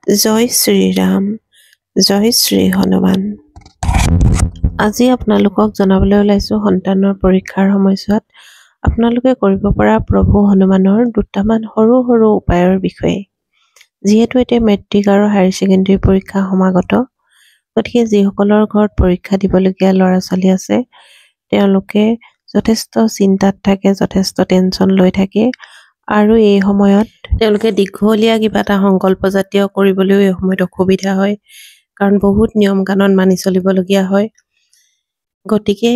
জয় শ্ৰীৰাম, জয় শ্ৰী হনুমান। আজি আপোনালোকক জনাবলৈ ওলাইছোঁ সন্তানৰ পৰীক্ষাৰ সময়ছোৱাত আপোনালোকে কৰিব পৰা প্ৰভু হনুমানৰ দুটামান সৰু সৰু উপায়ৰ বিষয়ে। যিহেতু এতিয়া মেট্ৰিক আৰু হায়াৰ ছেকেণ্ডেৰী পৰীক্ষা সমাগত, গতিকে যিসকলৰ ঘৰত পৰীক্ষা দিবলগীয়া ল'ৰা ছোৱালী আছে তেওঁলোকে যথেষ্ট চিন্তাত থাকে, যথেষ্ট টেনশ্যন লৈ থাকে আৰু এই সময়ত তেওঁলোকে দীঘলীয়া কিবা এটা সংকল্প জাতীয় কৰিবলৈও এই সময়ত অসুবিধা হয়, কাৰণ বহুত নিয়ম কানুন মানি চলিবলগীয়া হয়। গতিকে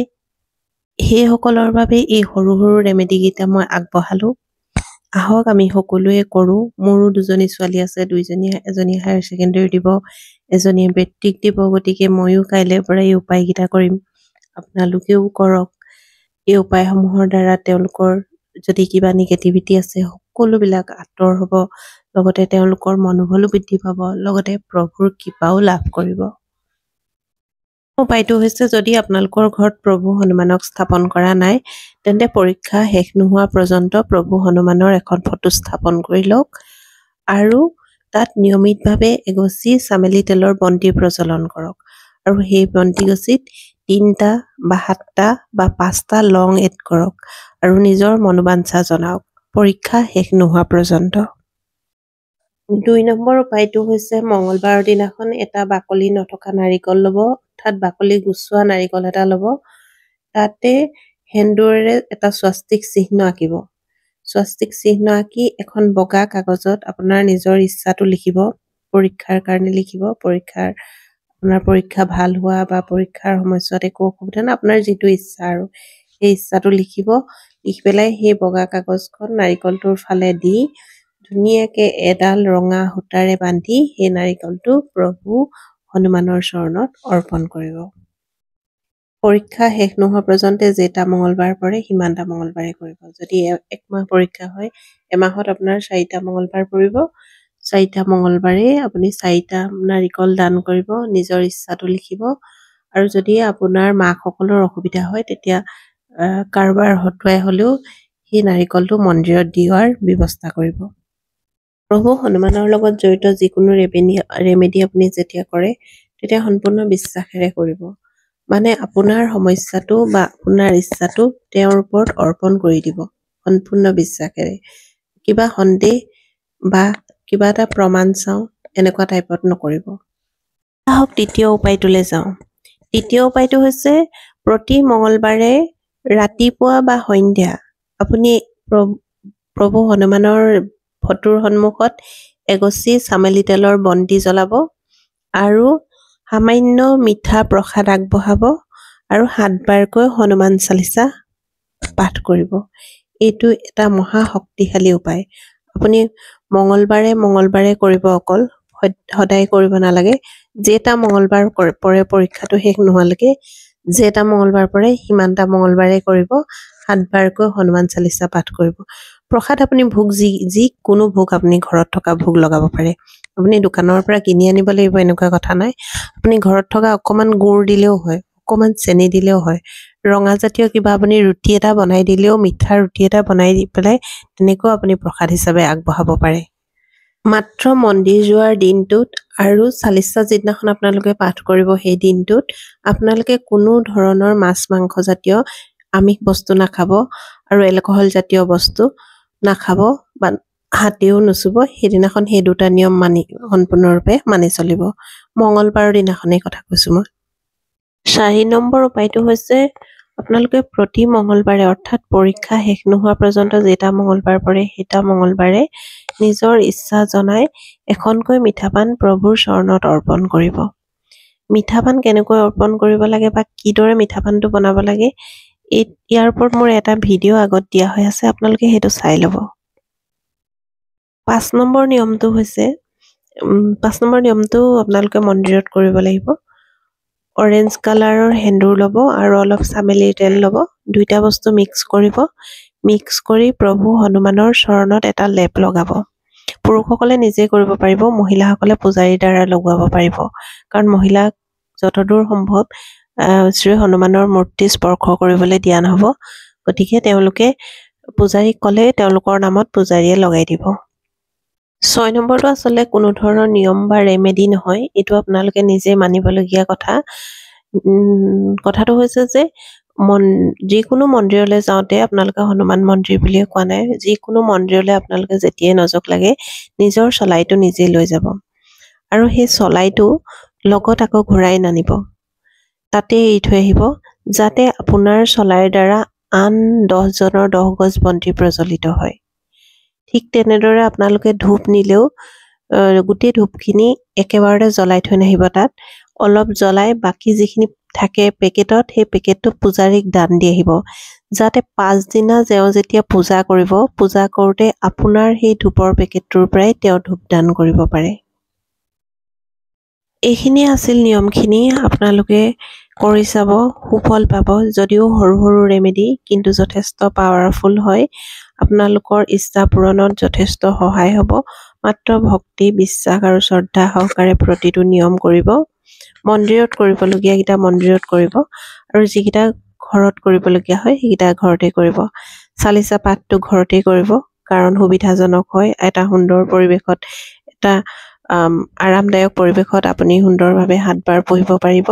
সেইসকলৰ বাবে এই সৰু সৰু ৰেমেডিকেইটা মই আগবঢ়ালোঁ। আহক আমি সকলোৱে কৰোঁ। মোৰো দুজনী ছোৱালী আছে, এজনী হায়াৰ ছেকেণ্ডেৰী দিব, এজনীয়ে মেট্ৰিক দিব। গতিকে ময়ো কাইলৈৰ পৰা এই উপায়কেইটা কৰিম, আপোনালোকেও কৰক। এই উপায়সমূহৰ দ্বাৰা তেওঁলোকৰ যদি কিবা নিগেটিভিটি আছে সকলোবিলাক আঁতৰ হ'ব, লগতে তেওঁলোকৰ মনোবলো বৃদ্ধি পাব, লগতে প্ৰভুৰ কৃপাও লাভ কৰিব। উপায়টো হৈছে, যদি আপোনালোকৰ ঘৰত প্ৰভু হনুমানক স্থাপন কৰা নাই তেন্তে পৰীক্ষা শেষ নোহোৱা পৰ্যন্ত প্ৰভু হনুমানৰ এখন ফটো স্থাপন কৰি লওক আৰু তাত নিয়মিতভাৱে এগছি চামেলি তেলৰ বন্তি প্ৰজ্বলন কৰক আৰু সেই বন্তিগছিত 3টা বা 7টা বা 5টা লং এড কৰক আৰু নিজৰ মনোবাঞ্ছা জনাওক পৰীক্ষা শেষ নোহোৱা পৰ্যন্ত। 2 নম্বৰ উপায়টো হৈছে, মঙ্গলবাৰৰ দিনাখন এটা বাকলি নথকা নাৰিকল ল'ব, অৰ্থাৎ বাকলি গুচোৱা নাৰিকল এটা ল'ব। তাতে সেন্দুৰেৰে এটা স্বস্তিক চিহ্ন আঁকিব। স্বস্তিক চিহ্ন আঁকি এখন বগা কাগজত আপোনাৰ নিজৰ ইচ্ছাটো লিখিব, পৰীক্ষাৰ কাৰণে লিখিব। আপোনাৰ পৰীক্ষা ভাল হোৱা বা পৰীক্ষাৰ সময়ছোৱাত একো অসুবিধা নাই, আপোনাৰ যিটো ইচ্ছা আৰু সেই ইচ্ছাটো লিখিব। লিখি পেলাই সেই বগা কাগজখন নাৰিকলটোৰ ফালে দি ধুনীয়াকৈ এডাল ৰঙা সূতাৰে বান্ধি সেই নাৰিকলটো প্ৰভু হনুমানৰ চৰণত অৰ্পণ কৰিব। পৰীক্ষা শেষ নোহোৱা পৰ্যন্ত যেইটা মঙ্গলবাৰ পৰে সিমানটা মঙ্গলবাৰে কৰিব। যদি একমাহ পৰীক্ষা হয়, এমাহত আপোনাৰ 4টা মঙ্গলবাৰ পৰিব। 4টা মঙ্গলবাৰে আপুনি 4টা নাৰিকল দান কৰিব, নিজৰ ইচ্ছাটো লিখিব। আৰু যদি আপোনাৰ মাকসকলৰ অসুবিধা হয় তেতিয়া কাৰোবাৰ হতুৱাই হ'লেও সেই নাৰিকলটো মন্দিৰত দিয়াৰ ব্যৱস্থা কৰিব। প্ৰভু হনুমানৰ লগত জড়িত যিকোনো ৰেমেডি আপুনি যেতিয়া কৰে তেতিয়া সম্পূৰ্ণ বিশ্বাসেৰে কৰিব। মানে আপোনাৰ সমস্যাটো বা আপোনাৰ ইচ্ছাটো তেওঁৰ ওপৰত অৰ্পণ কৰি দিব সম্পূৰ্ণ বিশ্বাসেৰে। কিবা সন্দেহ বা কিবা এটা প্ৰমাণ চাওঁ এনেকুৱা টাইপত নকৰিব। আহক দ্বিতীয় উপায়টোলৈ যাওঁ। দ্বিতীয় উপায়টো হৈছে, প্ৰতি মঙ্গলবাৰে ৰাতিপুৱা বা সন্ধ্যা আপুনি প্ৰভু হনুমানৰ ফটোৰ সন্মুখত এগছি চামেলি তেলৰ বন্তি জ্বলাব আৰু সামান্য মিঠা প্ৰসাদ আগবঢ়াব আৰু 7 বাৰকৈ হনুমান চালিচা পাঠ কৰিব। এইটো এটা মহা শক্তিশালী উপায়। আপুনি মঙ্গলবাৰে কৰিব, অকল সদায় কৰিব নালাগে। যেটা মঙ্গলবাৰ পৰে পৰীক্ষাটো শেষ নোহোৱালৈকে যেটা মঙ্গলবাৰ পৰে সিমানটা মঙ্গলবাৰে কৰিব, 7 বাৰকৈ হনুমান চালিচা পাঠ কৰিব। প্ৰসাদ আপুনি ভোগ যিকোনো ভোগ আপুনি ঘৰত থকা ভোগ লগাব পাৰে। আপুনি দোকানৰ পৰা কিনি আনিব লাগিব এনেকুৱা কথা নাই। আপুনি ঘৰত থকা অকণমান গুড় দিলেও হয়, অকণমান চেনি দিলেও হয়, ৰঙা জাতীয় কিবা আপুনি ৰুটি এটা বনাই দিলেও, মিঠা ৰুটি এটা বনাই দি পেলাই তেনেকৈ আপুনি প্ৰসাদ হিচাপে আগবঢ়াব পাৰে। মাত্ৰ মন্দিৰ যোৱাৰ দিনটোত আৰু চালিচা যিদিনাখন আপোনালোকে পাঠ কৰিব সেই দিনটোত আপোনালোকে কোনো ধৰণৰ মাছ মাংস জাতীয় আমিষ বস্তু নাখাব আৰু এলকহল জাতীয় বস্তু নাখাব বা হাতেও নুচুব। সেইদিনাখন সেই 2টা নিয়ম সম্পূৰ্ণৰূপে মানি চলিব। মঙ্গলবাৰৰ দিনাখনেই কথা কৈছোঁ মই। 4 নম্বৰ উপায়টো হৈছে, আপোনালোকে প্ৰতি মঙ্গলবাৰে অৰ্থাৎ পৰীক্ষা শেষ নোহোৱা পৰ্যন্ত যেটা মঙ্গলবাৰ পৰে সেইটা মঙ্গলবাৰে নিজৰ ইচ্ছা জনাই এখনকৈ মিঠাপান প্ৰভুৰ চৰণত অৰ্পণ কৰিব। মিঠাপান কেনেকৈ অৰ্পণ কৰিব লাগে বা কিদৰে মিঠাপানটো বনাব লাগে ইয়াৰ ওপৰত মোৰ এটা ভিডিঅ' আগত দিয়া হৈ আছে, আপোনালোকে সেইটো চাই ল'ব। 5 নম্বৰ নিয়মটো হৈছে, 5 নম্বৰ নিয়মটো আপোনালোকে মন্দিৰত কৰিব লাগিব। অৰেঞ্জ কালাৰৰ সেন্দুৰ ল'ব আৰু অলপ চামেলিৰ তেল ল'ব, 2টা বস্তু মিক্স কৰিব। মিক্স কৰি প্ৰভু হনুমানৰ চৰণত এটা লেপ লগাব। পুৰুষসকলে নিজে কৰিব পাৰিব, মহিলাসকলে পূজাৰীৰ দ্বাৰা লগোৱাব পাৰিব, কাৰণ মহিলাক যতদূৰ সম্ভৱ শ্ৰী হনুমানৰ মূৰ্তি স্পৰ্শ কৰিবলৈ দিয়া নহ'ব। গতিকে তেওঁলোকে পূজাৰীক ক'লে তেওঁলোকৰ নামত পূজাৰীয়ে লগাই দিব। 6 নম্বৰটো আচলতে কোনো ধৰণৰ নিয়ম বা ৰেমেডি নহয়, এইটো আপোনালোকে নিজে মানিবলগীয়া কথা। কথাটো হৈছে যে যিকোনো মন্দিৰলৈ যাওঁতে আপোনালোকে হনুমান মন্দিৰ বুলিয়ে কোৱা নাই, যিকোনো মন্দিৰলৈ আপোনালোকে যেতিয়াই নজক লাগে নিজৰ চলাইটো নিজে লৈ যাব আৰু সেই চলাইটো লগত আকৌ ঘূৰাই নানিব, তাতে এৰি থৈ আহিব, যাতে আপোনাৰ চলাইৰ দ্বাৰা আন 10 জনৰ 10 গজ বন্তি প্ৰজ্বলিত হয়। ঠিক তেনেদৰে আপোনালোকে ধূপ নিলেও গোটেই ধূপখিনি একেবাৰতে জ্বলাই থৈ নাহিব, তাত অলপ জ্বলাই বাকী যিখিনি থাকে পেকেটত সেই পেকেটটো পূজাৰীক দান দি আহিব, যাতে পাছদিনা তেওঁ যেতিয়া পূজা কৰিব, পূজা কৰোঁতে আপোনাৰ সেই ধূপৰ পেকেটটোৰ পৰাই তেওঁ ধূপ দান কৰিব পাৰে। এইখিনি আছিল নিয়মখিনি, আপোনালোকে কৰি চাব, সুফল পাব। যদিও সৰু সৰু ৰেমেডি কিন্তু যথেষ্ট পাৱাৰফুল হয়, আপোনালোকৰ ইচ্ছা পূৰণত যথেষ্ট সহায় হ'ব। মাত্ৰ ভক্তি, বিশ্বাস আৰু শ্ৰদ্ধা সহকাৰে প্ৰতিটো নিয়ম কৰিব। মন্দিৰত কৰিবলগীয়াকেইটা মন্দিৰত কৰিব আৰু যিকেইটা ঘৰত কৰিবলগীয়া হয় সেইকেইটা ঘৰতে কৰিব। চালিচা পাঠটো ঘৰতে কৰিব, কাৰণ সুবিধাজনক হয়। এটা সুন্দৰ পৰিৱেশত, এটা আৰামদায়ক পৰিৱেশত আপুনি সুন্দৰভাৱে 7 বাৰ পঢ়িব পাৰিব।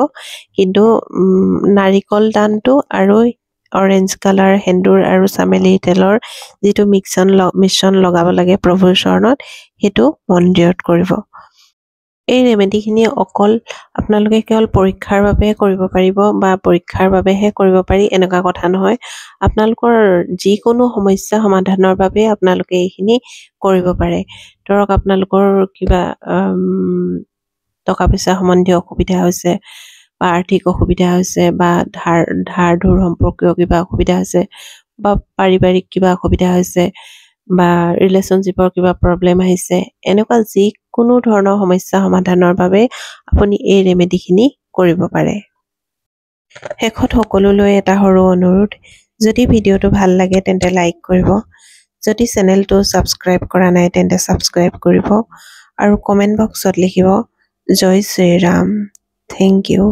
কিন্তু নাৰিকল দানটো আৰু অৰেঞ্জ কালাৰ সেন্দুৰ আৰু চামেলি তেলৰ যিটো মিশ্ৰণ লগাব লাগে প্ৰভুৰ চৰণত, সেইটো মন্দিৰত কৰিব। এই ৰেমেডিখিনি অকল আপোনালোকে কেৱল পৰীক্ষাৰ বাবে কৰিব পাৰিব বা পৰীক্ষাৰ বাবেহে কৰিব পাৰি এনেকুৱা কথা নহয়। আপোনালোকৰ যিকোনো সমস্যা সমাধানৰ বাবে আপোনালোকে এইখিনি কৰিব পাৰে। ধৰক আপোনালোকৰ কিবা টকা পইচা সম্বন্ধীয় অসুবিধা হৈছে বা আৰ্থিক অসুবিধা হৈছে বা ধাৰ ধুৰ সম্পৰ্কীয় কিবা অসুবিধা হৈছে বা পাৰিবাৰিক কিবা অসুবিধা হৈছে বা ৰিলেশ্যনশ্বিপৰ কিবা প্ৰব্লেম আহিছে, এনেকুৱা যিকোনো ধৰণৰ সমস্যা সমাধানৰ বাবে আপুনি এই ৰেমেডিখিনি কৰিব পাৰে। শেষত সকলোলৈ এটা সৰু অনুৰোধ, যদি ভিডিঅ'টো ভাল লাগে তেন্তে লাইক কৰিব, যদি চেনেলটো ছাবস্ক্ৰাইব কৰা নাই তেন্তে ছাবস্ক্ৰাইব কৰিব আৰু কমেণ্ট বক্সত লিখিব জয় শ্ৰীৰাম। Thank U.